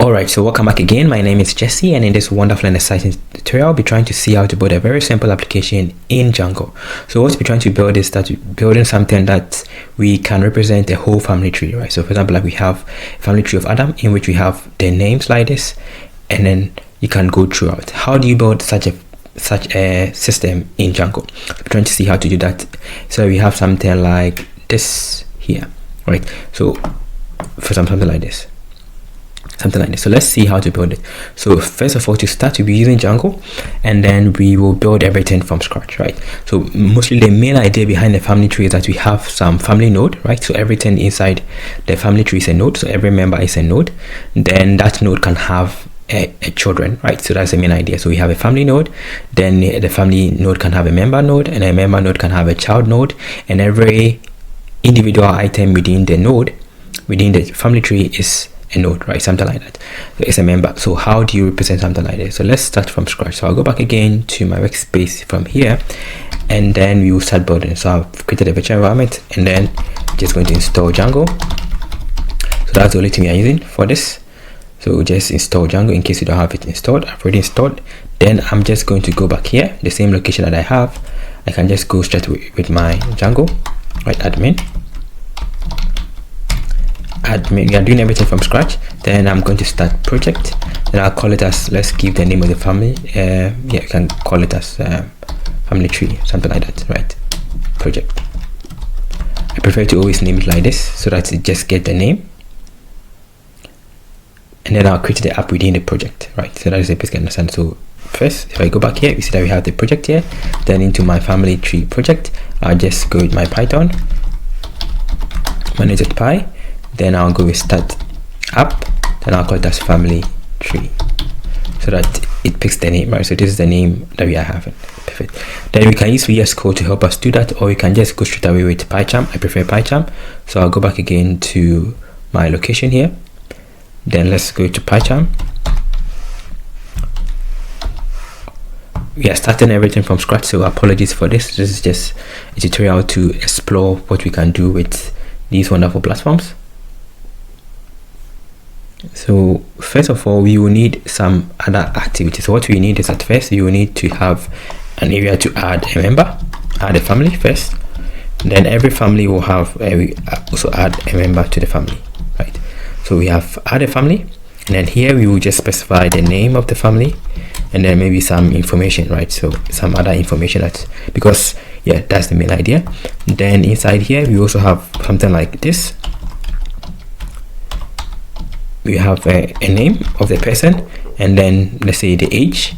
Alright, so welcome back again. My name is Jesse, and in this wonderful and exciting tutorial, I'll be trying to see how to build a very simple application in Django. So what we're trying to build is that we're building something that we can represent a whole family tree, right? So for example, like we have a family tree of Adam in which we have the names like this, and then you can go throughout. How do you build such a system in Django? We're trying to see how to do that. So we have something like this here, right? So for something like this. So let's see how to build it. So first of all, to start, we'll be using Django, and then we will build everything from scratch, right? So mostly the main idea behind the family tree is that we have some family node, right? So everything inside the family tree is a node, so every member is a node. Then that node can have a children, right? So that's the main idea. So we have a family node, then the family node can have a member node, and a member node can have a child node, and every individual item within the node, within the family tree, is a node, right? Something like that. So it's a member. So how do you represent something like this? So let's start from scratch. So I'll go back again to my workspace from here, and then we will start building. So I've created a virtual environment, and then just going to install Django. So that's the only thing we are using for this. So just install Django in case you don't have it installed. I've already installed. Then I'm just going to go back here, the same location that I have. I can just go straight with my Django, right? Admin. We are doing everything from scratch. Then I'm going to start project, then I'll call it as, let's give the name of the family, yeah, you can call it as family tree, something like that, right? Project. I prefer to always name it like this so that it just get the name, and then I'll create the app within the project, right? So that is the basic understanding. So first, if I go back here, you see that we have the project here. Then into my family tree project, I'll just go with my Python, manage.py. Then I'll go with start app, then I'll call it as family tree so that it picks the name, right? So this is the name that we are having. Perfect. Then we can use VS Code to help us do that, or we can just go straight away with PyCharm. I prefer PyCharm. So I'll go back again to my location here. Then let's go to PyCharm. We are starting everything from scratch, so apologies for this. This is just a tutorial to explore what we can do with these wonderful platforms. So first of all, we will need some other activities. So what we need is, at first you will need to have an area to add a member, add a family first. Then every family will have we also add a member to the family, right? So we have add a family, and then here we will just specify the name of the family, and then maybe some information, right? So some other information, that because yeah, that's the main idea. Then inside here we also have something like this. We have a name of the person, and then let's say the age,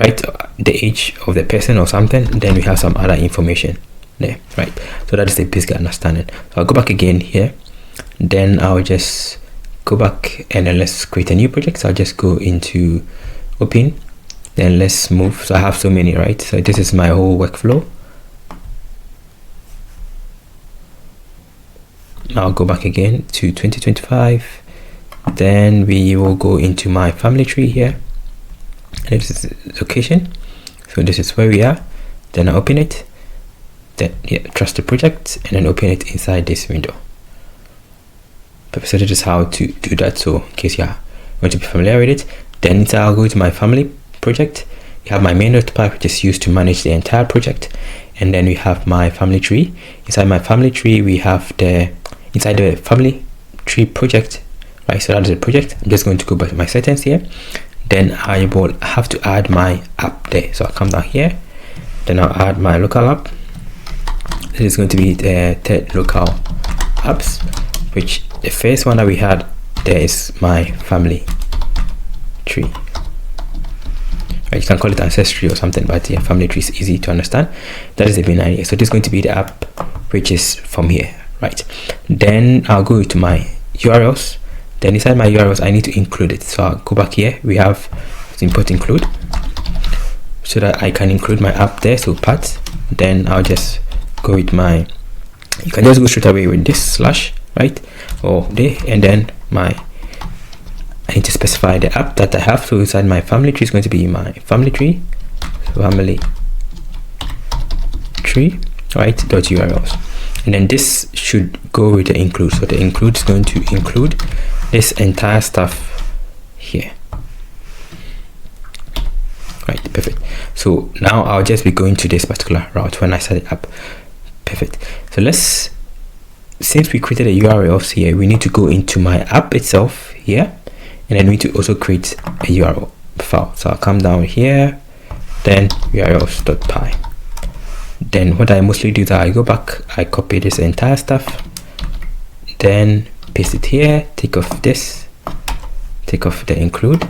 right? The age of the person or something. Then we have some other information there, right? So that is the basic understanding. So I'll go back again here, then I'll just go back, and then let's create a new project. So I'll just go into open, then let's move. So I have so many, right? So this is my whole workflow. I'll go back again to 2025. Then we will go into my family tree here, and this is the location. So this is where we are. Then I open it, then yeah, trust the project, and then open it inside this window. So this is how to do that. So in case you want to be familiar with it, then I'll go to my family project. You have my main.py, which is used to manage the entire project, and then we have my family tree. Inside my family tree, we have inside the family tree project, right? So that's the project. I'm just going to go back to my settings here. Then I will have to add my app there. So I'll come down here, then I'll add my local app. This is going to be the third local apps, which the first one that we had there is my family tree, right? You can call it ancestry or something, but yeah, family tree is easy to understand. That is the main idea. So this is going to be the app, which is from here, right? Then I'll go to my URLs. Then inside my URLs, I need to include it. So I'll go back here. We have to import include, so that I can include my app there. So path. Then I'll just go with my. You can just go straight away with this slash, right? Or there, and then I need to specify the app that I have. So inside my family tree is going to be my family tree, right? .urls. And then this should go with the include. So the include is going to include this entire stuff here. Right, perfect. So now I'll just be going to this particular route when I set it up. Perfect. So since we created a URLs here, we need to go into my app itself here, and then we need to also create a URL file. So I'll come down here, then urls.py. Then what I mostly do is I go back, I copy this entire stuff, then paste it here, take off this, take off the include,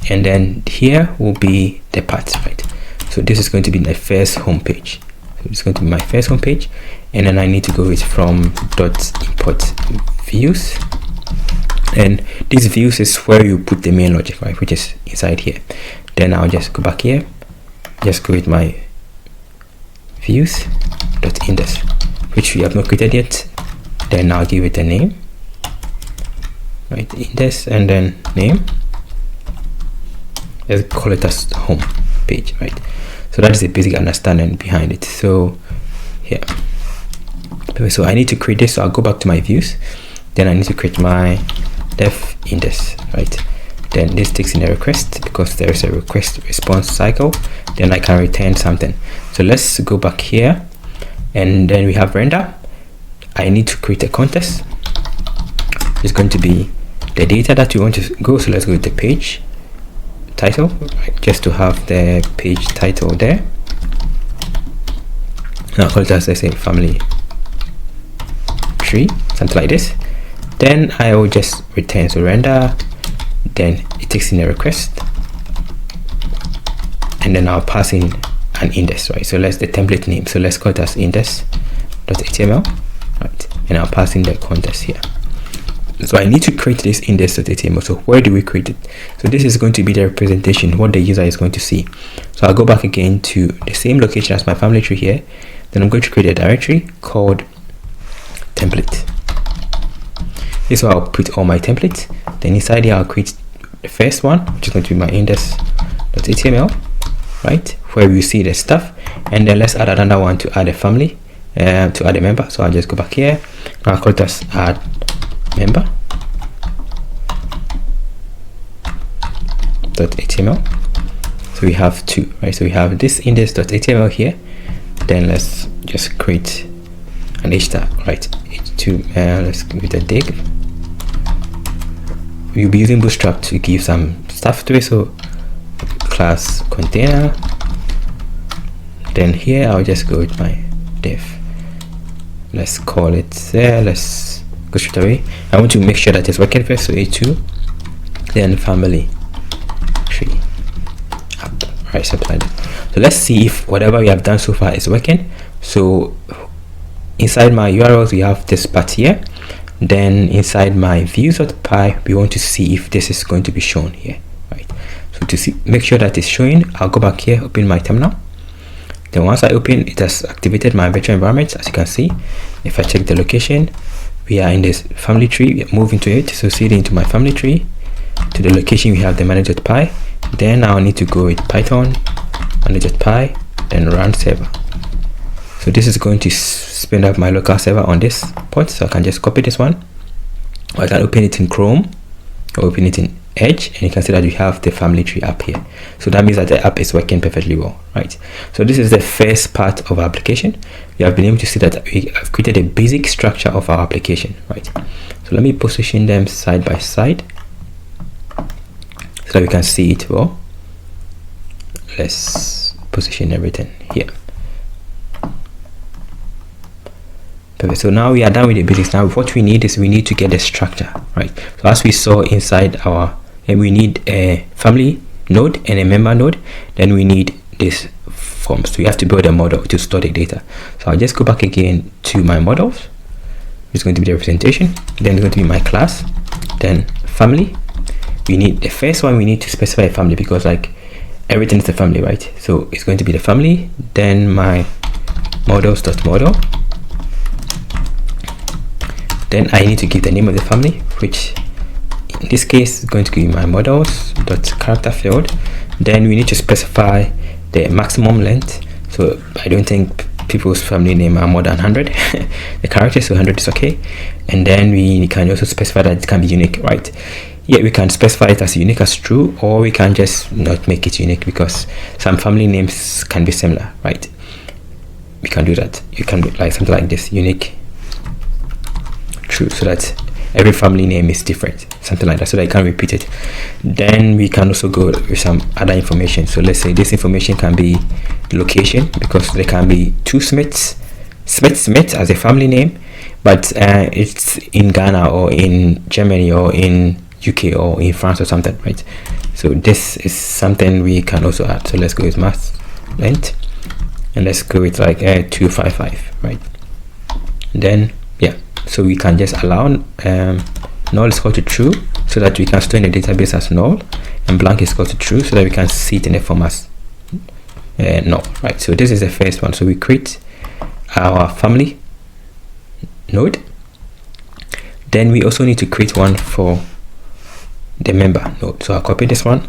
and then here will be the path, right? So this is going to be my first home page. So it's going to be my first home page, and then I need to go with from .import views, and these views is where you put the main logic, right, which is inside here. Then I'll just go back here, just go with my views.index, which we have not created yet. Then I'll give it a name, right, index, and then name. Let's call it as home page, right? So that is the basic understanding behind it. So here, so I need to create this. So I'll go back to my views, then I need to create my def index, right? Then this takes in a request because there is a request response cycle. Then I can return something. So let's go back here, and then we have render. I need to create a context. It's going to be the data that you want to go. So let's go with the page title, right, just to have the page title there. Now call it as, let's say, family tree, something like this. Then I will just return, so render, then it takes in a request, and then I'll pass in an index, right? So let's the template name, so let's call it as index.html, right? And I'll pass in the context here. So I need to create this index.html. So where do we create it? So this is going to be the representation, what the user is going to see. So I'll go back again to the same location as my family tree here. Then I'm going to create a directory called template. This is where I'll put all my templates. Then inside here I'll create the first one, which is going to be my index.html, right, where we see the stuff. And then let's add another one to add a family, to add a member. So I'll just go back here, and I'll call it as add member .html. So we have two, right? So we have this index.html here. Then let's just create an h tag, right? H2, let's give it a dig. We'll be using Bootstrap to give some stuff to it. So class container. Then here I'll just go with my div. Let's call it there. Let's go straight away. I want to make sure that it's working first. So a2, then family tree app, right? Something like that. So let's see if whatever we have done so far is working. So inside my URLs we have this part here. Then inside my views.py we want to see if this is going to be shown here, right? So to see, make sure that it's showing, I'll go back here, open my terminal. Then once I open, it has activated my virtual environment. As you can see, if I check the location, we are in this family tree. We move into it, so see it into my family tree. To the location we have the manage.py. Then I'll need to go with Python manage.py, then run server. So this is going to spin up my local server on this port. So I can just copy this one, or I can open it in Chrome or open it in Edge, and you can see that we have the family tree app here. So that means that the app is working perfectly well, right? So this is the first part of our application. We have been able to see that we have created a basic structure of our application, right? So let me position them side by side so that we can see it well. Let's position everything here. Perfect. So now we are done with the basics. Now what we need is we need to get the structure, right? So as we saw inside our, we need a family node and a member node. Then we need this form. So we have to build a model to store the data. So I'll just go back again to my models. It's going to be the representation. Then it's going to be my class. Then family. We need the first one. We need to specify a family because like everything is the family, right? So it's going to be the family. Then my models.model. Then I need to give the name of the family, which in this case is going to be my models.character field. Then we need to specify the maximum length. So I don't think people's family name are more than 100 the characters, so 100 is okay. And then we can also specify that it can be unique, right? Yeah, we can specify it as unique as true, or we can just not make it unique, because some family names can be similar, right? We can do that. You can do like something like this, unique true, so that every family name is different, something like that, so that you can repeat it. Then we can also go with some other information. So let's say this information can be location, because there can be two Smiths as a family name, but it's in Ghana or in Germany or in UK or in France or something, right? So this is something we can also add. So let's go with math length, and let's go with like 255, right? Then yeah, so we can just allow null is equal to true, so that we can store in the database as null, and blank is equal to true, so that we can see it in the form as null, right? So this is the first one. So we create our family node. Then we also need to create one for the member node. So I'll copy this one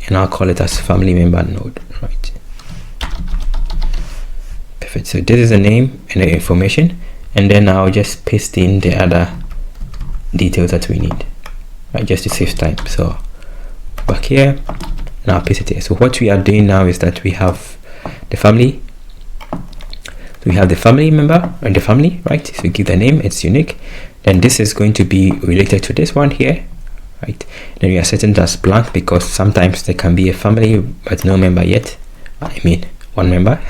and I'll call it as family member node, right? Perfect. So this is the name and the information, and then I'll just paste in the other details that we need, right, just to save time. So back here, and I'll paste it here. So what we are doing now is that we have the family. So we have the family member and the family, right? So we give the name, it's unique. Then this is going to be related to this one here, right? Then we are setting it as blank, because sometimes there can be a family but no member yet. I mean, one member.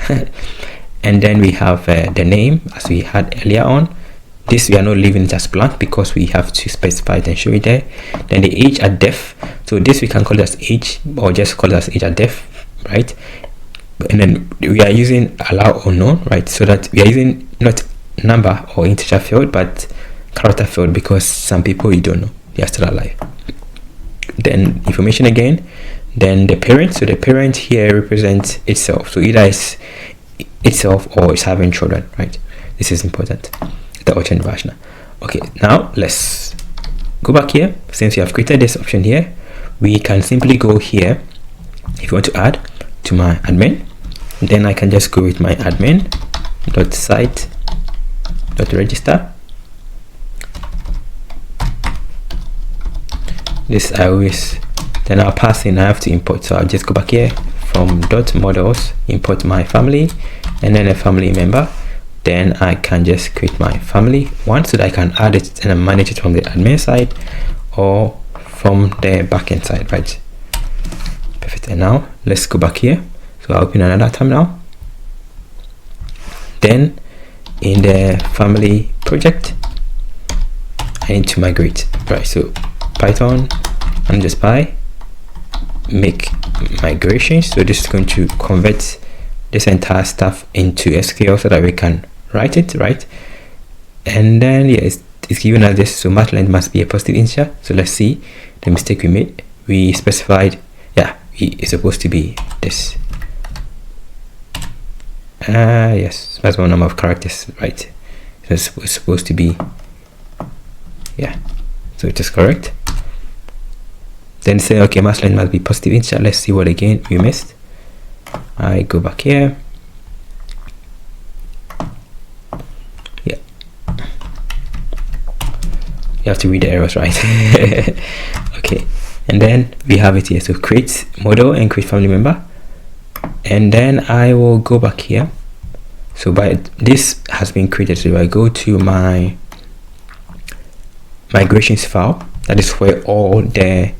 And then we have the name as we had earlier on. This we are not leaving it as blank, because we have to specify it and show it there. Then the age at def. So this we can call it as age, or just call it as age at def, right? And then we are using allow or none, right? So that we are using not number or integer field, but character field, because some people you don't know, they are still alive. Then information again. Then the parent. So the parent here represents itself. So either it's itself or it's having children, right? This is important. The option version. Okay, now let's go back here. Since we have created this option here, we can simply go here. If you want to add to my admin, then I can just go with my admin.site.register. This I always, then I'll pass in, I have to import. So I'll just go back here from .models, import my family, and then a family member. Then I can just create my family one, so that I can add it and manage it from the admin side or from the backend side, right? Perfect. And now let's go back here. So I'll open another terminal. Then in the family project, I need to migrate, right? So Python and just py make migrations. So this is going to convert this entire stuff into SQL, so that we can write it, right? And then yeah, it's given us this. So math length must be a positive integer. So let's see the mistake we made. We specified, yeah, it's supposed to be this. Yes, maximum number of characters, right? So it's supposed to be, yeah, so it is correct. Then say, okay, math length must be positive integer. Let's see what again we missed. I go back here. Yeah, you have to read the errors, right? Okay, and then we have it here. So create model and create family member. And then I will go back here. So by this has been created. So if I go to my migrations file, that is where all the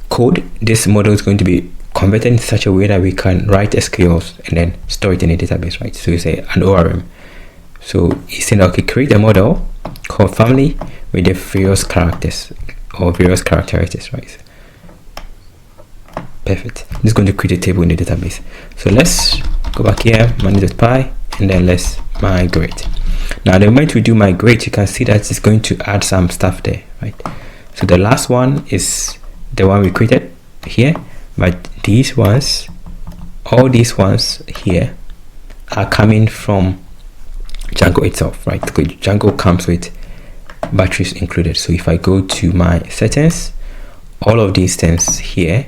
code, this model is going to be converted in such a way that we can write SQLs and then store it in a database, right? So you say an ORM. So it's saying, okay, create a model called family with the various characters or various characteristics, right? Perfect. This is going to create a table in the database. So let's go back here, manage.py, and then let's migrate. Now the moment we do migrate, you can see that it's going to add some stuff there, right? So the last one is the one we created here, but these ones, all these ones here are coming from Django itself, right? Because Django comes with batteries included. So if I go to my settings, all of these things here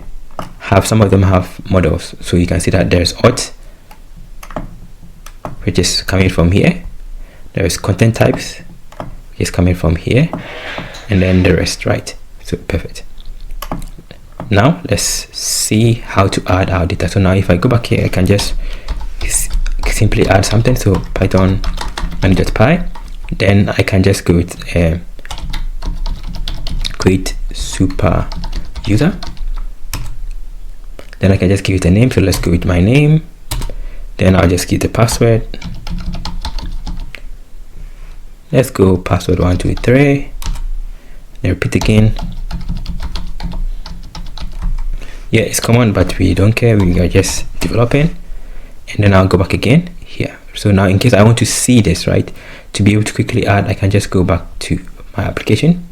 have, some of them have models. So you can see that there's auth, which is coming from here. There is content types, which is coming from here, and then the rest, right? So perfect. Now let's see how to add our data. So now if I go back here, I can just simply add something. So Python and .py, then I can just go with create super user. Then I can just give it a name. So let's go with my name. Then I'll just give the password. Let's go password 123. Then repeat again. Yeah, it's common, but we don't care. We are just developing. And then I'll go back again here. So now in case I want to see this, right, to be able to quickly add, I can just go back to my application.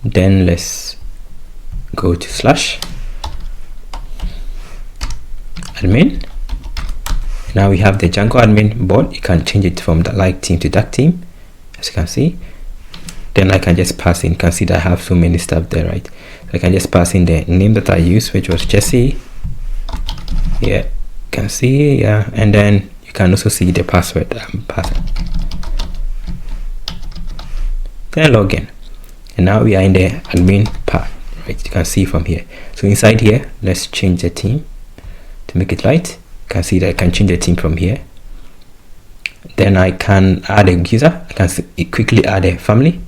Then let's go to /admin. Now we have the Django admin board. You can change it from that like team to that team, as you can see. Then I can just pass in. You can see that I have so many stuff there, right? So I can just pass in the name that I used, which was Jesse. Yeah, you can see, yeah, and then you can also see the password I'm passing. Then log in, and now we are in the admin part, right? You can see from here. So inside here, let's change the theme to make it light. You can see that I can change the theme from here. Then I can add a user. I can quickly add a family.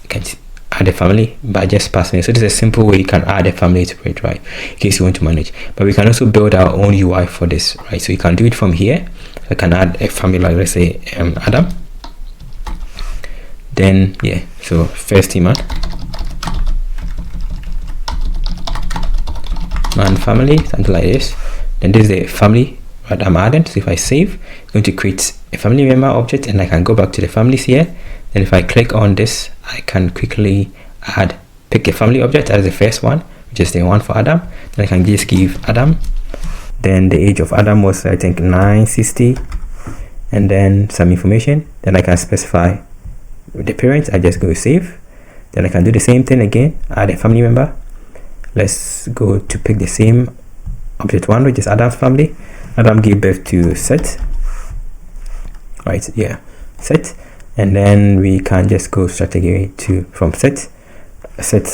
You can add a family by just passing it. So this is a simple way you can add a family to it, right, in case you want to manage. But we can also build our own UI for this, right? So you can do it from here. I can add a family, like let's say Adam. Then yeah, so first team man family, something like this. Then this is the family that I'm adding. So if I save, it's going to create a family member object, and I can go back to the families here. Then if I click on this, I can quickly pick a family object as the first one, which is the one for Adam. Then I can just give Adam. Then the age of Adam was, I think, 960, and then some information. Then I can specify the parents. I just go save. Then I can do the same thing again, add a family member. Let's go to pick the same object one, which is Adam's family. Adam gave birth to Seth, right? Yeah, Seth. And then we can just go straight away to from Seth.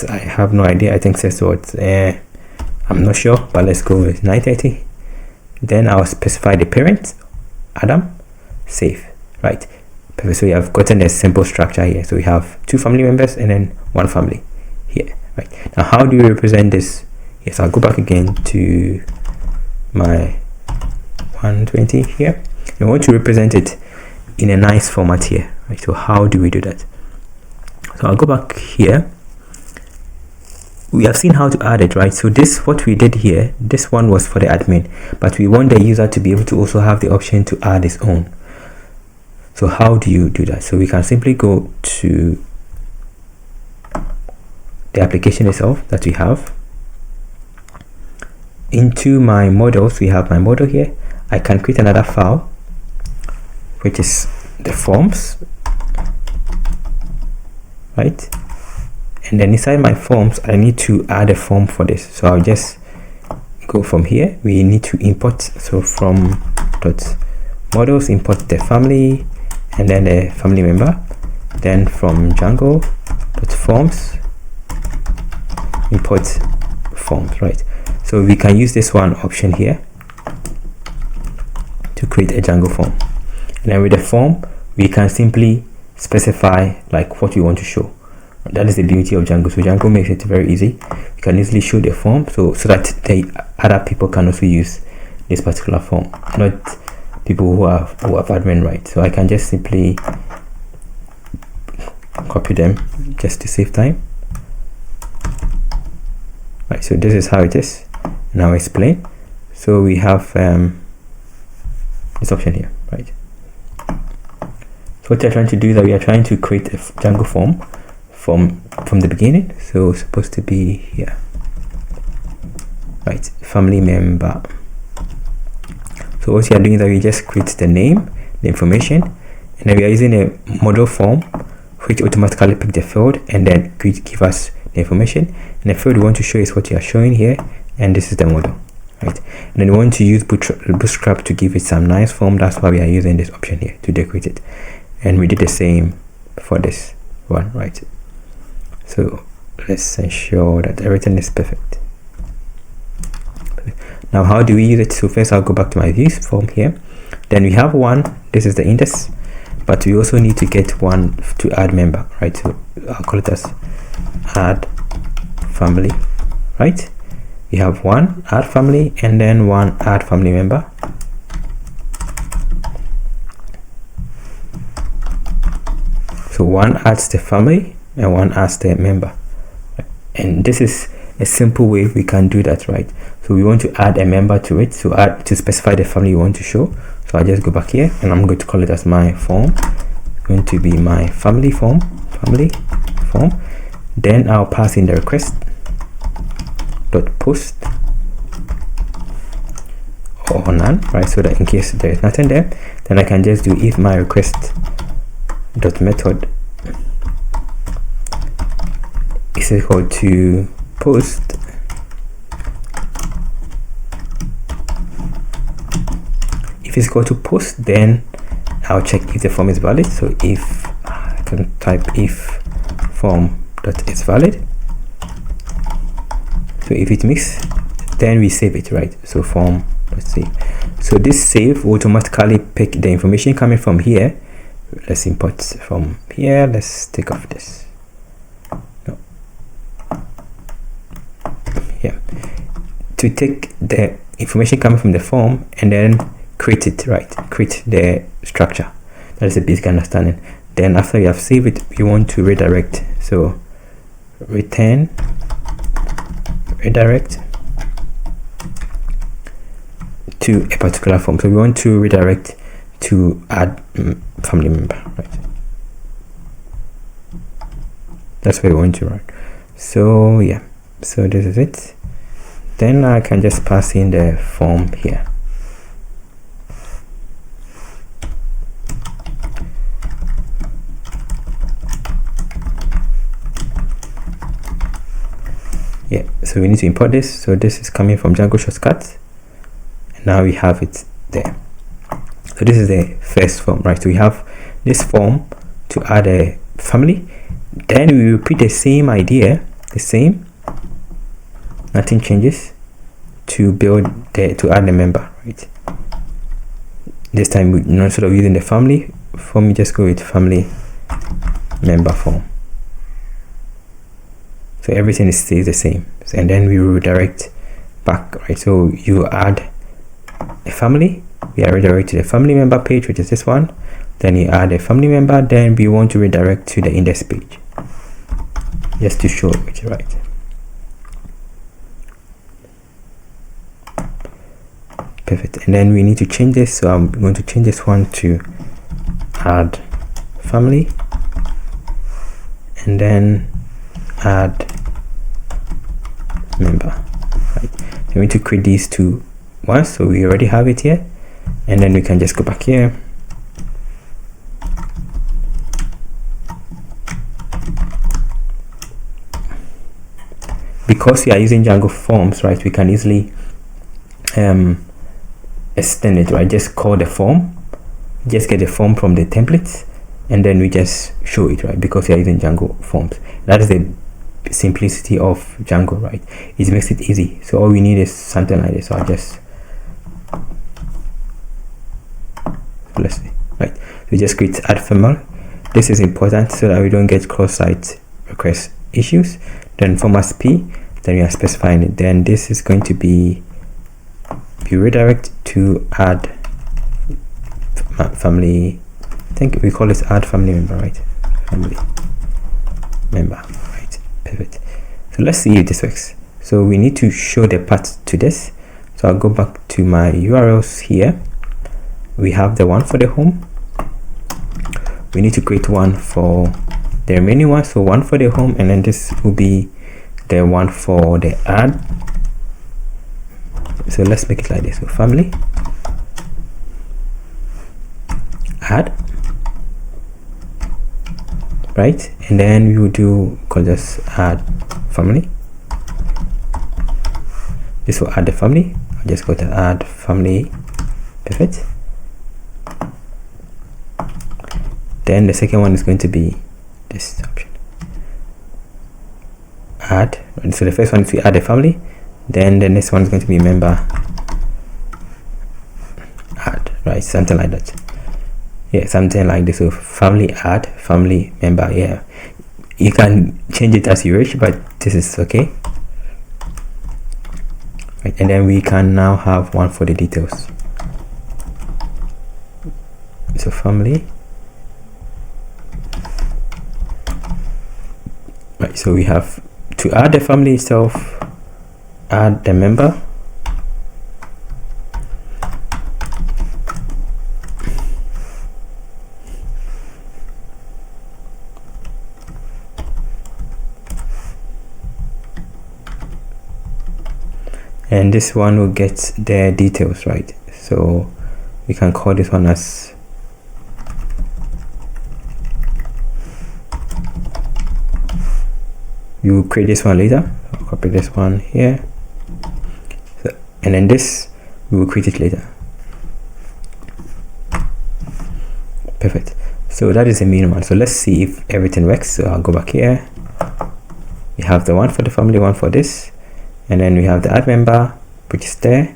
I have no idea. I think Seth was I'm not sure, but let's go with 930. Then I'll specify the parent, Adam, save, right? So we have gotten a simple structure here. So we have two family members and then one family here, right? Now how do we represent this? Yes, I'll go back again to my 120 here. I want to represent it in a nice format here, right? So how do we do that? So I'll go back here. We have seen how to add it, right? So this, what we did here, this one was for the admin, but we want the user to be able to also have the option to add his own. So how do you do that? So we can simply go to the application itself that we have. Into my models, we have my model here. I can create another file, which is the forms, right? And then inside my forms, I need to add a form for this. So I'll just go from here. We need to import. So from .models, import the family and then the family member. Then from Django .forms, import forms, right? So we can use this one option here to create a Django form. And then with the form, we can simply specify like what we want to show. That is the beauty of Django. So Django makes it very easy. You can easily show the form so that the other people can also use this particular form, not people who have admin, right? So I can just simply copy them just to save time. Right, so this is how it is. Now explain. So we have this option here, right? So what we're trying to do is that we are trying to create a Django form from the beginning. So it's supposed to be here, right? Family member. So what we are doing is that we just create the name, the information, and then we are using a model form which automatically pick the field and then give us the information. And the field we want to show is what you are showing here, and this is the model, right? And then we want to use Bootstrap to give it some nice form. That's why we are using this option here to decorate it. and we did the same for this one, right? So let's ensure that everything is perfect. Now how do we use it? So first I'll go back to my views form here. Then we have one, this is the index, but we also need to get one to add member, right? So I'll call it as add family, right? We have one add family and then one add family member. So one adds the family and one adds the member, and this is a simple way we can do that, right? So we want to add a member to it, so add to specify the family you want to show. So I just go back here and I'm going to call it as my form. It's going to be my family form. Then I'll pass in the request dot post or none, right? So that in case there is nothing there, then I can just do if my request dot method is equal to post if it's equal to post, then I'll check if the form is valid. So if I can type if form dot is valid, so if it makes, then we save it, right? So form, let's see, so this save will automatically pick the information coming from here. Let's import from here. Let's take off this. No. Yeah, to take the information coming from the form and then create it, right? Create the structure. That is a basic understanding. Then after you have saved it, you want to redirect. So return redirect to a particular form. So we want to redirect to add family member, right? That's where we want to write. So yeah, so this is it. Then I can just pass in the form here. Yeah, so we need to import this. So this is coming from Django shortcut, and now we have it there. So this is the first form, right? So we have this form to add a family, then we repeat the same idea, the same, nothing changes, to build to add a member, right? This time, instead of using the family form, we just go with family member form. So everything stays the same, and then we redirect back, right? So you add a family, we are redirected to the family member page, which is this one. Then you add a family member, then we want to redirect to the index page, just to show it, right? Perfect. And then we need to change this, so I'm going to change this one to add family, and then add member, right? So we need to create these two once, so we already have it here, and then we can just go back here, because we are using Django forms, right? We can easily extend it, right? Just call the form, just get the form from the templates, and then we just show it, right? Because we are using Django forms. That is the simplicity of Django, right? It makes it easy. So all we need is something like this. So I'll just, let's see, right? We just create add family. This is important so that we don't get cross-site request issues. Then format p, then we are specifying it. Then this is going to be redirect to add family. I think we call this add family member, right? Family member, right? Perfect. So let's see if this works. So we need to show the path to this. So I'll go back to my URLs here. We have the one for the home. We need to create one for the remaining one. So one for the home, and then this will be the one for the add. So let's make it like this. So family add, right? And then we will do call this add family. This will add the family. I'll just go to add family. Perfect. Then the second one is going to be this option, add. So the first one is to add a family, then the next one is going to be member add, right? Something like that. Yeah, something like this. So family add, family member. Yeah, you can change it as you wish, but this is okay. Right, and then we can now have one for the details. So family. Right, so we have to add the family itself, add the member, and this one will get the details, right? So we can call this one as you will create this one later. I'll copy this one here, so, and then this we will create it later. Perfect. So that is the main one. So let's see if everything works. So I'll go back here. We have the one for the family, one for this, and then we have the add member, which is there,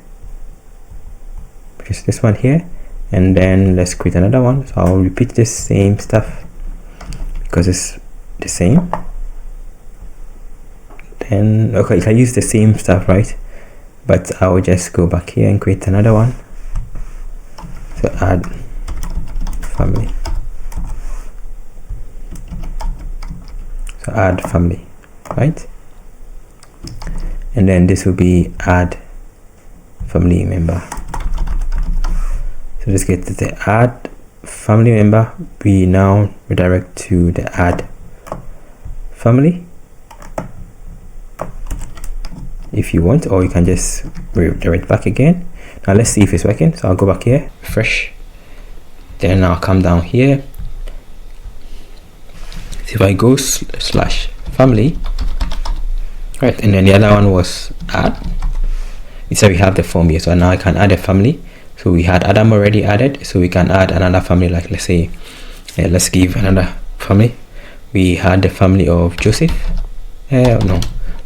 which is this one here, and then let's create another one. So I'll repeat this same stuff because it's the same. Then okay, I use the same stuff, right? But I will just go back here and create another one. So add family. So add family, right? And then this will be add family member. So let's get to the add family member. We now redirect to the add family if you want, or you can just redirect back again. Now let's see if it's working. So I'll go back here, refresh, then I'll come down here. So if I go slash family, right, and then the other one was add. So we have the form here, so now I can add a family. So we had Adam already added, so we can add another family, like let's say let's give another family. We had the family of Joseph. No,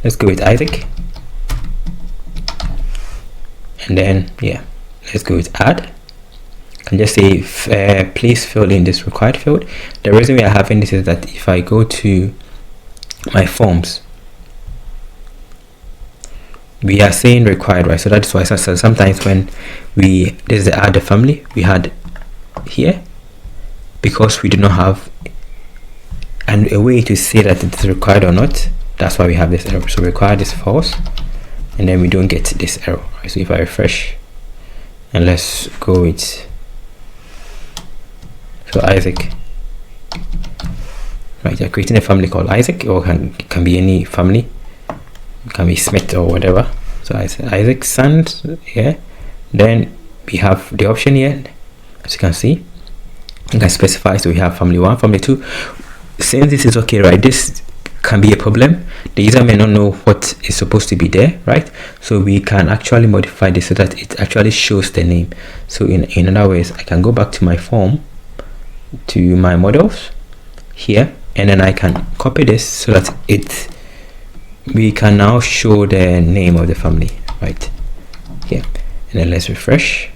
let's go with Isaac, and then yeah, let's go with add. And just say please fill in this required field. The reason we are having this is that if I go to my forms, we are saying required, right? So that's why sometimes when there's the add the family we had here, because we do not have a way to say that it's required or not, that's why we have this error. So required is false, and then we don't get this error, right? So if I refresh and let's go with so Isaac, right? You're creating a family called Isaac, or can be any family, it can be Smith or whatever. So I said Isaac's son, yeah. Then we have the option here, as you can see, you can specify. So we have family 1, family 2. Since this is okay, right, this can be a problem. The user may not know what is supposed to be there, right? So we can actually modify this so that it actually shows the name. So in other ways, I can go back to my form, to my models here, and then I can copy this so that we can now show the name of the family right here, and then let's refresh.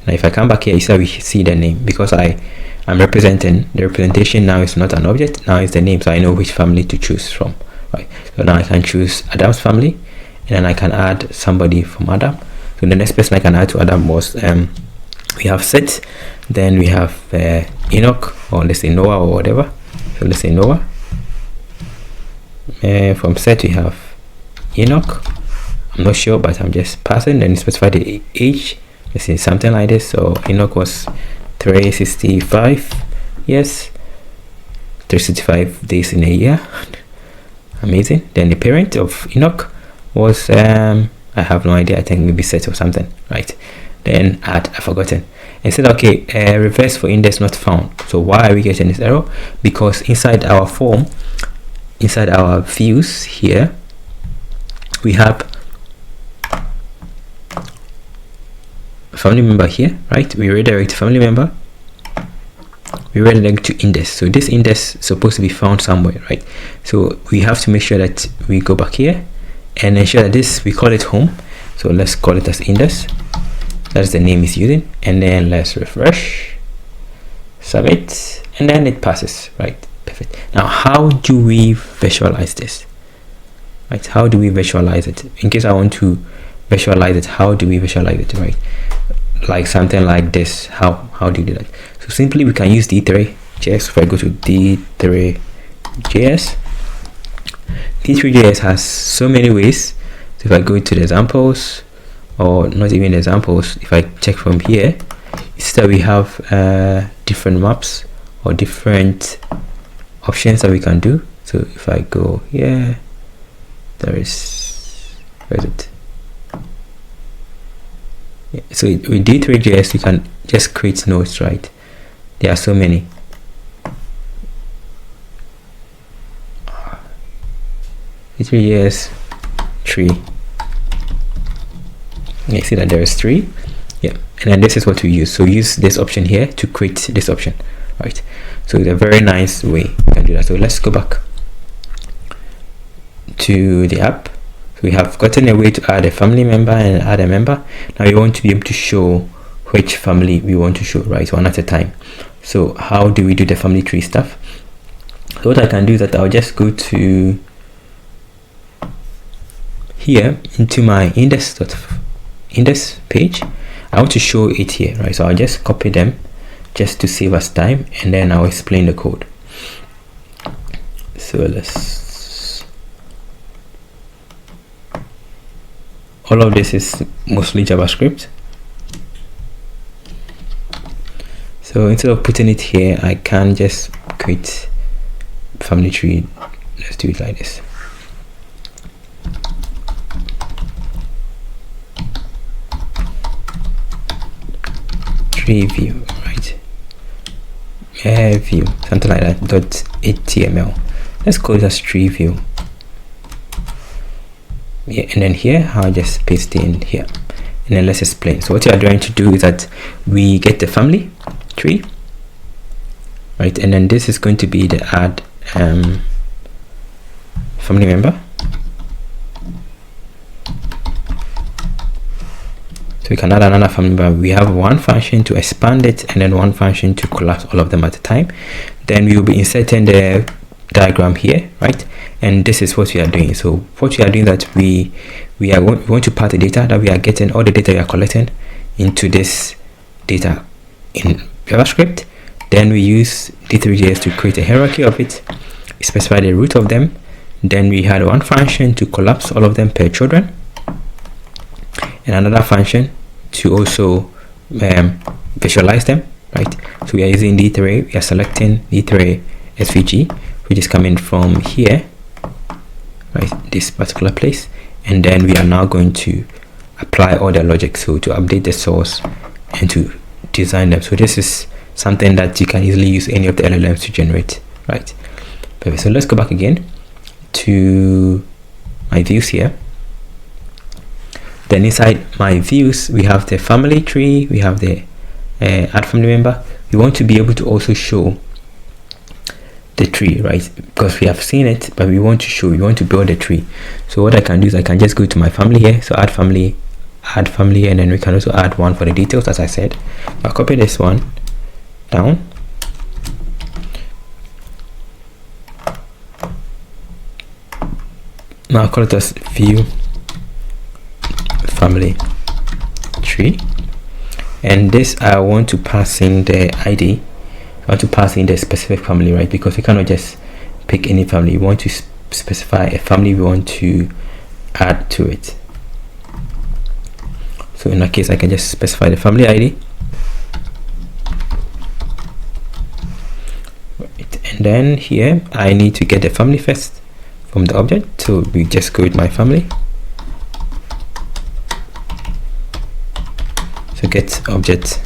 Now if I come back here, you see we see the name, because I'm representing the representation now is not an object, now it's the name, so I know which family to choose from, right? So now I can choose Adam's family, and then I can add somebody from Adam. So the next person I can add to Adam was we have Seth, then we have Enoch, or let's say Noah or whatever. So let's say Noah. From Seth we have Enoch. I'm not sure, but I'm just passing. Then specify the age. Let's say something like this. So Enoch was 365 years, 365 days in a year. Amazing. Then the parent of Enoch was I have no idea, I think maybe Seth or something, right? Then I've forgotten. And said okay, reverse for index not found. So why are we getting this error? Because inside our form, inside our views here, we have a family member here, right? We redirect family member, we were linked to index. So this index is supposed to be found somewhere, right? So we have to make sure that we go back here and ensure that this, we call it home. So let's call it as index. That's the name it's using. And then let's refresh, submit, and then it passes, right? Perfect. Now, how do we visualize this? Right? How do we visualize it? In case I want to visualize it, how do we visualize it, right? Like something like this. How do you do that? So simply we can use D3.js. If I go to D3.js, D3.js has so many ways. So if I go to the examples, or not even examples, if I check from here, it's that we have different maps or different options that we can do. So if I go here, there is, where is it? Yeah, so with D3.js we can just create nodes, right? There are so many. D3.js tree. You see that there is 3. Yeah, and then this is what we use. So use this option here to create this option, right? So it's a very nice way you can do that. So let's go back to the app. So we have gotten a way to add a family member and add a member. Now we want to be able to show which family we want to show, right? One at a time. So how do we do the family tree stuff? So what I can do is that I'll just go to here into my index page. I want to show it here, right? So I'll just copy them just to save us time, and then I'll explain the code. So all of this is mostly JavaScript. So instead of putting it here, I can just create family tree. Let's do it like this. Tree view, right? View, something like that. .html. Let's call it as tree view. Yeah, and then here I'll just paste it in here, and then let's explain. So what you are trying to do is that we get the family tree, right? And then this is going to be the add family member. So we can add another family member. We have one function to expand it and then one function to collapse all of them at a time. Then we will be inserting the diagram here, right? And this is what we are doing. So what we are doing that we want to pass the data that we are getting, all the data we are collecting, into this data in JavaScript. Then we use D3.js to create a hierarchy of it, specify the root of them. Then we had one function to collapse all of them per children, and another function to also visualize them, right? So we are using D3, we are selecting D3 SVG, which is coming from here, right, this particular place, and then we are now going to apply all the logic, so to update the source and to design them. So this is something that you can easily use any of the LLMs to generate, right? Perfect. So let's go back again to my views here. Then inside my views, we have the family tree, we have the add family member. We want to be able to also show the tree, right? Because we have seen it, but we want to build a tree. So what I can do is I can just go to my family here, so add family, and then we can also add one for the details, as I said. I'll copy this one down. Now I'll call it as view family tree, and this I want to pass in the ID. I want to pass in the specific family, right? Because we cannot just pick any family. We want to specify a family we want to add to it. So in that case, I can just specify the family ID, right. And then here I need to get the family first from the object, so we just go with my family. So get object,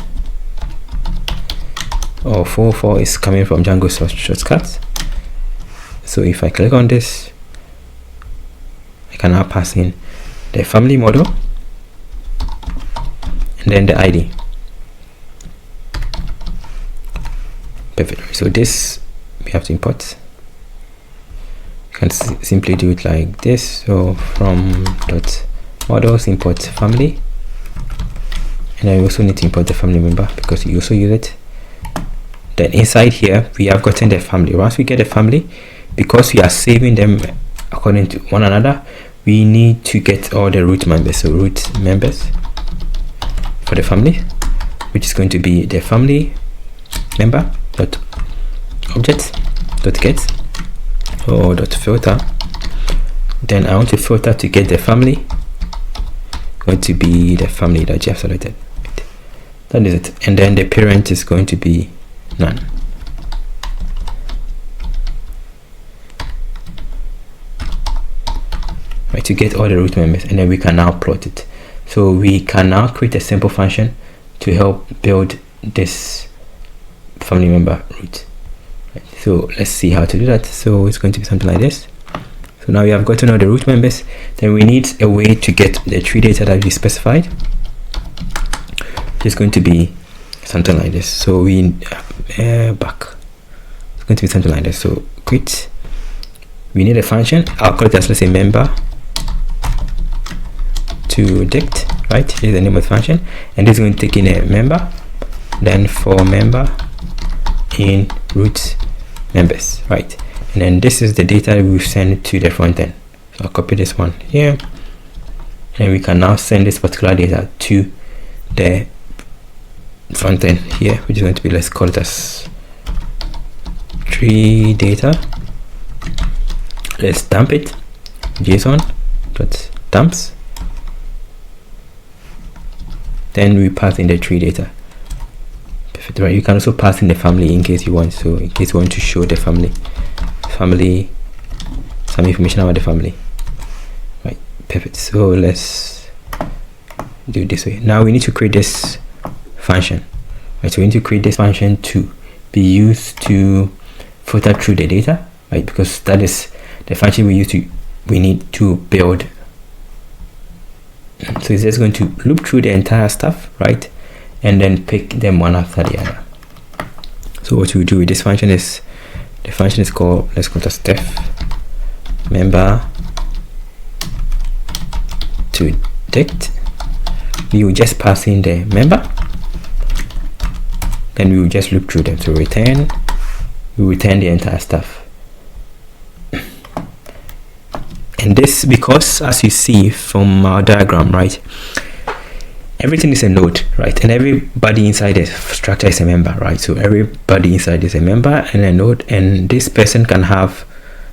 or 44 is coming from Django shortcuts. So if I click on this, I can now pass in the family model and then the ID. Perfect. So this we have to import. You can simply do it like this. So from dot models import family, and then we also need to import the family member because you also use it. Then inside here we have gotten the family. Once we get the family, because we are saving them according to one another, we need to get all the root members. So root members for the family, which is going to be the family member dot object dot get or dot filter. Then I want to filter to get the family, going to be the family that you have selected. That is it. And then the parent is going to be none. Right, to get all the root members, and then we can now plot it. So we can now create a simple function to help build this family member root. Right, so let's see how to do that. So it's going to be something like this. So now we have gotten all the root members. Then we need a way to get the tree data that we specified, which is going to be something like this. So we back. It's going to be something like this. So create. We need a function. I'll call it as, let's say, member to dict. Right, here's the name of the function, and this is going to take in a member. Then for member in root members, right, and then this is the data we send to the front end. So I'll copy this one here, and we can now send this particular data to the front end here, which is going to be, let's call it as tree data. Let's dump it, JSON dot dumps. Then we pass in the tree data. Perfect. Right, you can also pass in the family in case you want. So in case you want to show the family some information about the family. Right, perfect. So let's do it this way. Now we need to create this function. Right, so we need to create this function to be used to filter through the data, right? Because that is the function we need to build. So it's just going to loop through the entire stuff, right, and then pick them one after the other. So what we do with this function is, the function is called, let's call it def member to dict. We will just pass in the member, then we will just loop through them. So we return the entire stuff. And this, because as you see from our diagram, right, everything is a node, right, and everybody inside the structure is a member, right? So everybody inside is a member and a node, and this person can have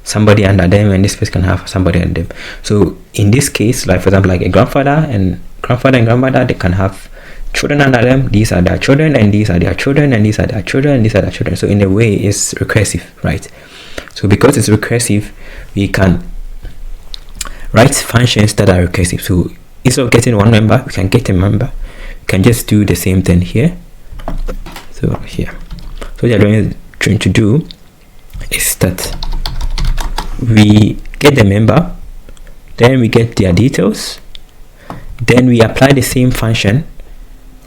somebody under them, and this person can have somebody under them. So in this case, like for example, like a grandfather and grandmother, they can have children under them. These are their children, and these are their children, and these are their children, and these are their children. So in a way, it's recursive, right? So because it's recursive, we can write functions that are recursive. So instead of getting one member, we can get a member. We can just do the same thing here. So here, so what you're trying to do is that we get the member, then we get their details, then we apply the same function,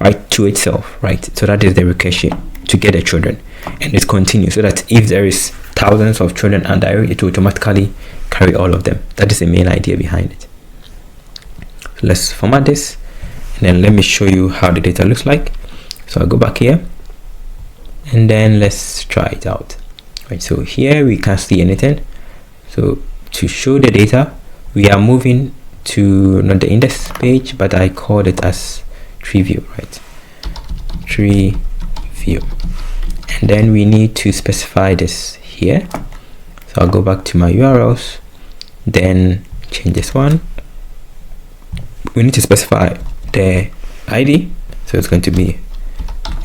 right, to itself, right? So that is the recursion to get the children, and it continues so that if there is thousands of children under it, it will automatically carry all of them. That is the main idea behind it. So let's format this, and then let me show you how the data looks like. So I'll go back here, and then let's try it out. Right, so here we can't see anything. So to show the data, we are moving to not the index page, but I called it as tree view, right? Tree view, and then we need to specify this here. So I'll go back to my URLs, then change this one. We need to specify the ID, so it's going to be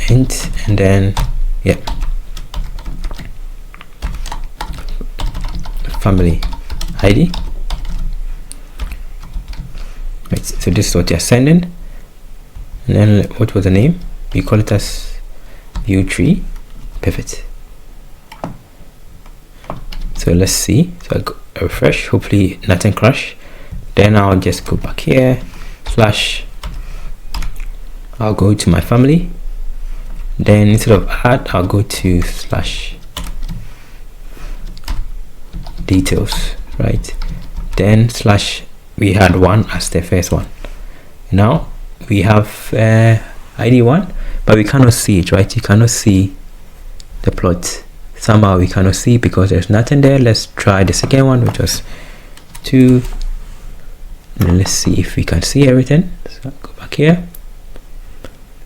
int, and then family ID. Right, so this is what you're sending, and then what was the name? We call it as view tree. Perfect. So let's see. So I'll go refresh, hopefully nothing crash. Then I'll just go back here, slash, I'll go to my family, Then instead of add, I'll go to slash details, right? Then slash, we had 1 as the first one. Now we have ID 1, but we cannot see it, right? You cannot see the plot. Somehow we cannot see because there's nothing there. Let's try the second one, which was 2, and let's see if we can see everything. So go back here.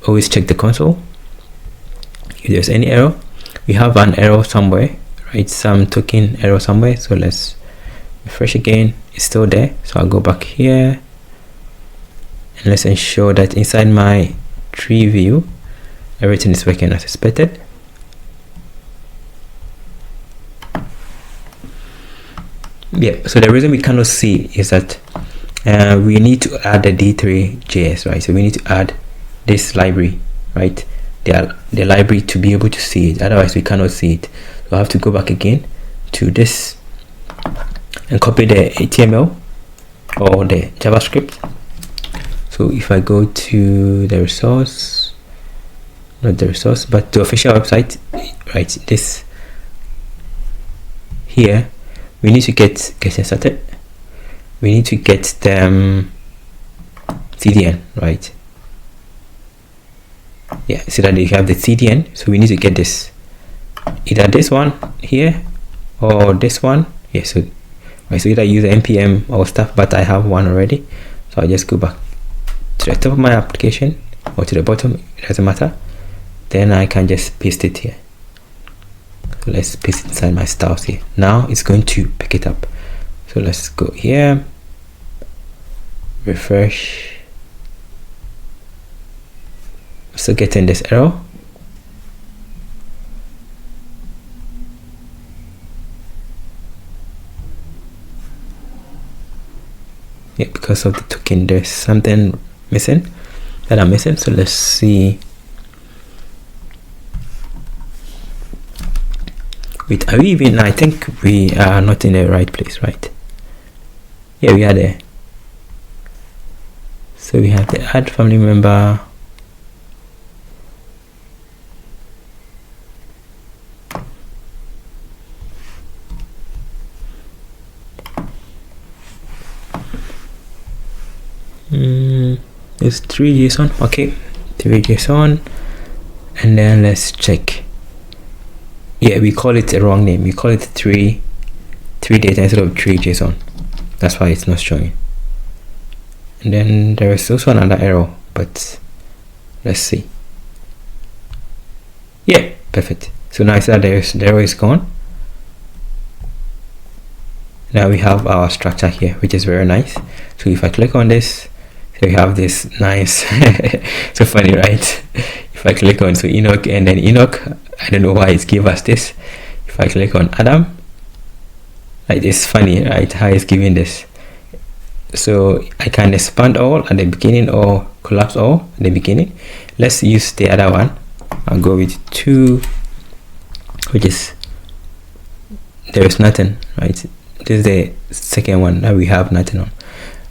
Always check the console if there's any error. We have an error somewhere, right? Some token error somewhere. So let's refresh again. It's still there. So I'll go back here and let's ensure that inside my tree view everything is working as expected. Yeah, so the reason we cannot see is that we need to add the D3.js, right? So we need to add this library, right? The library to be able to see it, otherwise we cannot see it. So I have to go back again to this and copy the HTML or the JavaScript. So if I go to the resource, not the resource, but the official website, right? This here, we need to get started. We need to get the CDN, right? Yeah, so that you have the CDN. So we need to get this, either this one here or this one. Yeah, so right, so either use npm or stuff, but I have one already. So I'll just go back to the top of my application or to the bottom, it doesn't matter. Then I can just paste it here. So let's paste it inside my styles here. Now it's going to pick it up. So let's go here, refresh. Still getting this error. Yeah, because of the token, there's something missing that I'm missing. So let's see. Wait, are we even? I think we are not in the right place, right? Yeah, we are there. So we have the add family member. It's 3JSON. Okay, 3JSON, and then let's check. Yeah, we call it a wrong name. We call it 3 data instead of 3JSON. That's why it's not showing. And then there is also another error, but let's see. Yeah, perfect. So now that the error is gone. Now we have our structure here, which is very nice. So if I click on this, so we have this nice so funny, right? If I click on Enoch, and then Enoch, I don't know why it gave us this. If I click on Adam, like, it's funny, right, how it's giving this. So I can expand all at the beginning or collapse all at the beginning. Let's use the other one. I'll go with 2, which is, there is nothing, right? This is the second one that we have nothing on.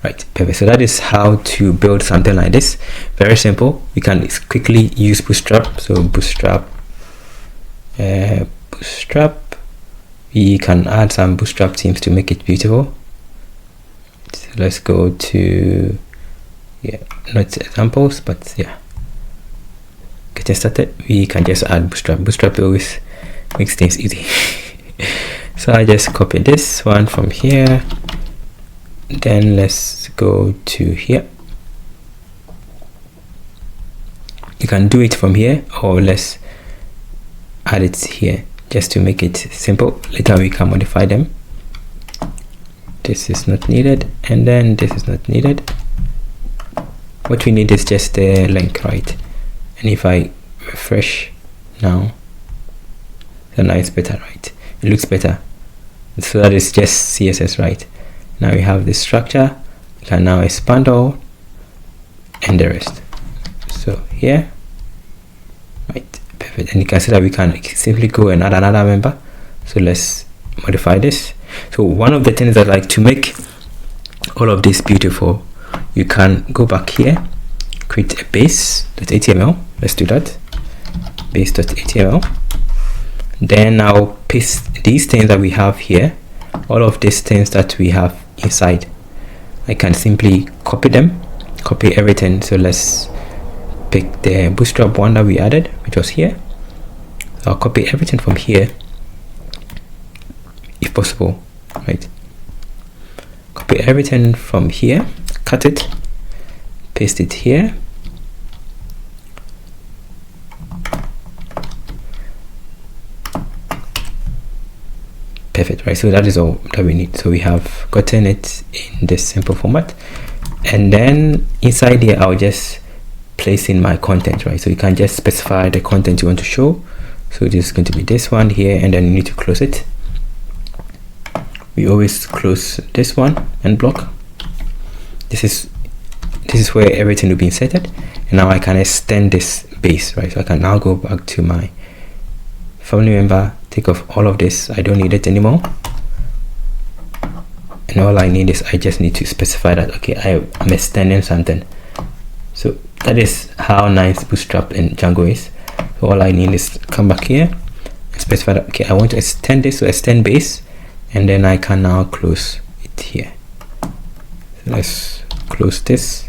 Right, perfect. So that is how to build something like this. Very simple. We can quickly use Bootstrap. So Bootstrap, we can add some Bootstrap themes to make it beautiful. So let's go to, yeah, not examples, but yeah, getting started. We can just add Bootstrap. Bootstrap always makes things easy. So I just copy this one from here. Then let's go to here. You can do it from here, or let's add it here just to make it simple. Later we can modify them. This is not needed, and then this is not needed. What we need is just the link, right? And if I refresh now, then now it's better, right? It looks better. So that is just CSS, right? Now we have this structure. We can now expand all and the rest. So here, right, perfect. And you can see that we can simply go and add another member. So let's modify this. So one of the things that I like to make all of this beautiful, you can go back here, create a base.html. Let's do that. base.html. Then I'll paste these things that we have here, all of these things that we have inside. I can simply copy them, copy everything. So let's pick the Bootstrap one that we added, which was here. So I'll copy everything from here if possible, right? Copy everything from here, cut it, paste it here. Perfect, right? So that is all that we need. So we have gotten it in this simple format, and then inside here I'll just place in my content, right? So you can just specify the content you want to show. So this is going to be this one here, and then you need to close it. We always close this one and block. This is where everything will be inserted, and now I can extend this base, right? So I can now go back to my family member, take off all of this. I don't need it anymore, and all I need is I just need to specify that, okay, I'm extending something. So that is how nice Bootstrap and Django is. So all I need is come back here and specify that, okay, I want to extend this, so extend base, and then I can now close it here. So let's close this.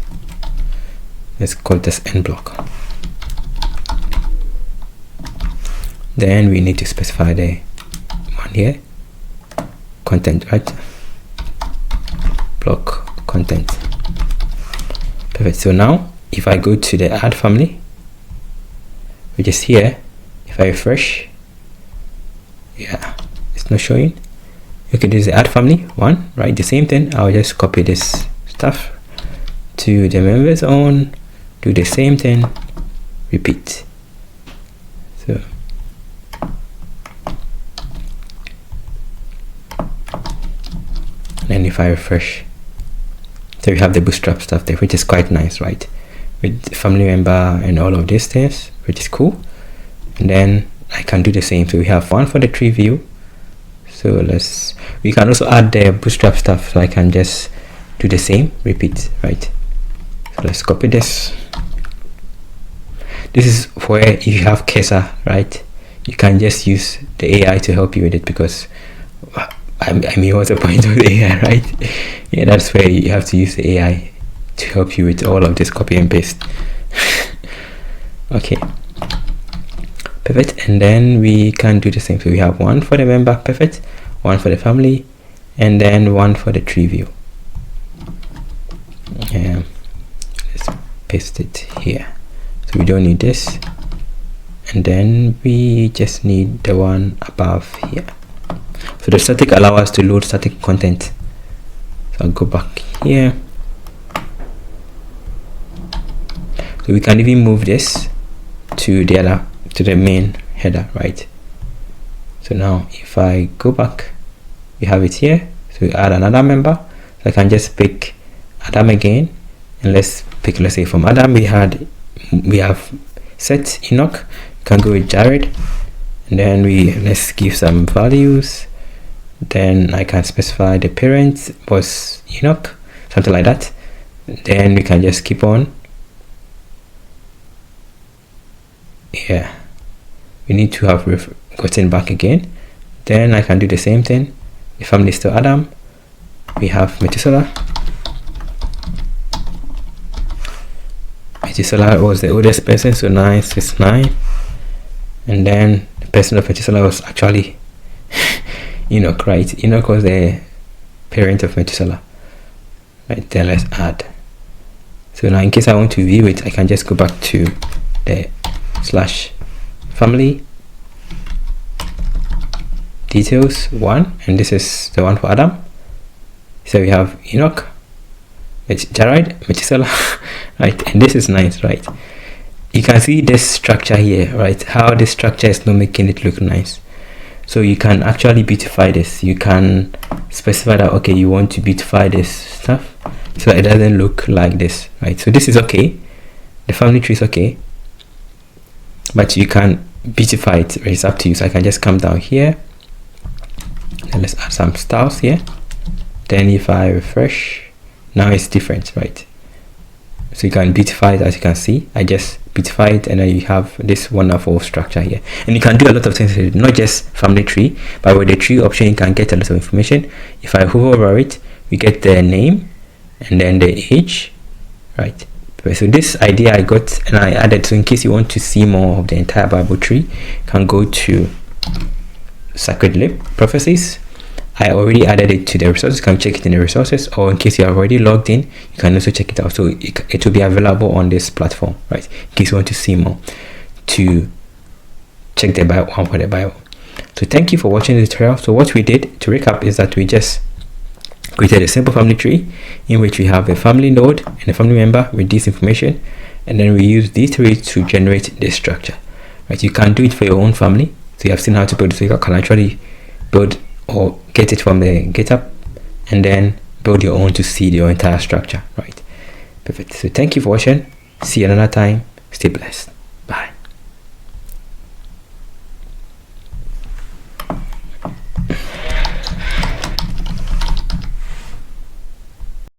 Let's call this end block. Then we need to specify the one here, content, right? Block content. Perfect. So now if I go to the add family, which is here, if I refresh, yeah, it's not showing. Okay, this is the add family one, right? The same thing. I'll just copy this stuff to the members on, do the same thing, repeat. So and if I refresh, so we have the Bootstrap stuff there, which is quite nice, right? With family member and all of these things, which is cool. And then I can do the same. So we have one for the tree view. So we can also add the Bootstrap stuff. So I can just do the same, repeat, right? So let's copy this. This is where if you have cursor, right, you can just use the AI to help you with it, because I mean, what's the point of the AI, right? Yeah, that's where you have to use the AI to help you with all of this copy and paste. Okay, perfect. And then we can do the same. So we have one for the member, perfect, one for the family, and then one for the tree view. Let's paste it here. So we don't need this, and then we just need the one above here. So the static allows us to load static content. So I'll go back here. So we can even move this to the main header, right? So now if I go back, we have it here. So we add another member. So I can just pick Adam again, and let's say from Adam we have set Enoch. You can go with Jared, and then let's give some values. Then I can specify the parent was Enoch, something like that. Then we can just keep on. Yeah, we need to have gotten back again. Then I can do the same thing. The family is still Adam. We have Methuselah. Methuselah was the oldest person, so 969. And then the person of Methuselah was actually Enoch, right? Enoch was the parent of Methuselah, right? Then let's add. So now in case I want to view it, I can just go back to the /family details one, and this is the one for Adam. So we have Enoch, Jared, Methuselah, right? And this is nice, right? You can see this structure here, right? How this structure is not making it look nice. So you can actually beautify this. You can specify that, okay, you want to beautify this stuff so it doesn't look like this, right? So this is okay. The family tree is okay, but you can beautify it. It's up to you. So I can just come down here and let's add some styles here. Then if I refresh, now it's different, right? So you can beautify it, as you can see. I just beautify it, and then you have this wonderful structure here. And you can do a lot of things with it, not just family tree, but with the tree option you can get a lot of information. If I hover over it, we get the name and then the age, right? So this idea I got and I added, so in case you want to see more of the entire Bible tree, you can go to Sacred Lip Prophecies. I already added it to the resources. You can check it in the resources, or in case you are already logged in, you can also check it out. So it will be available on this platform, right? In case you want to see more, to check the Bible, one for the Bible. So thank you for watching the tutorial. So what we did, to recap, is that we just created a simple family tree in which we have a family node and a family member with this information, and then we use D3 to generate this structure, right? You can do it for your own family. So you have seen how to build it, so you can actually build or get it from the GitHub and then build your own to see your entire structure, right? Perfect. So thank you for watching. See you another time. Stay blessed.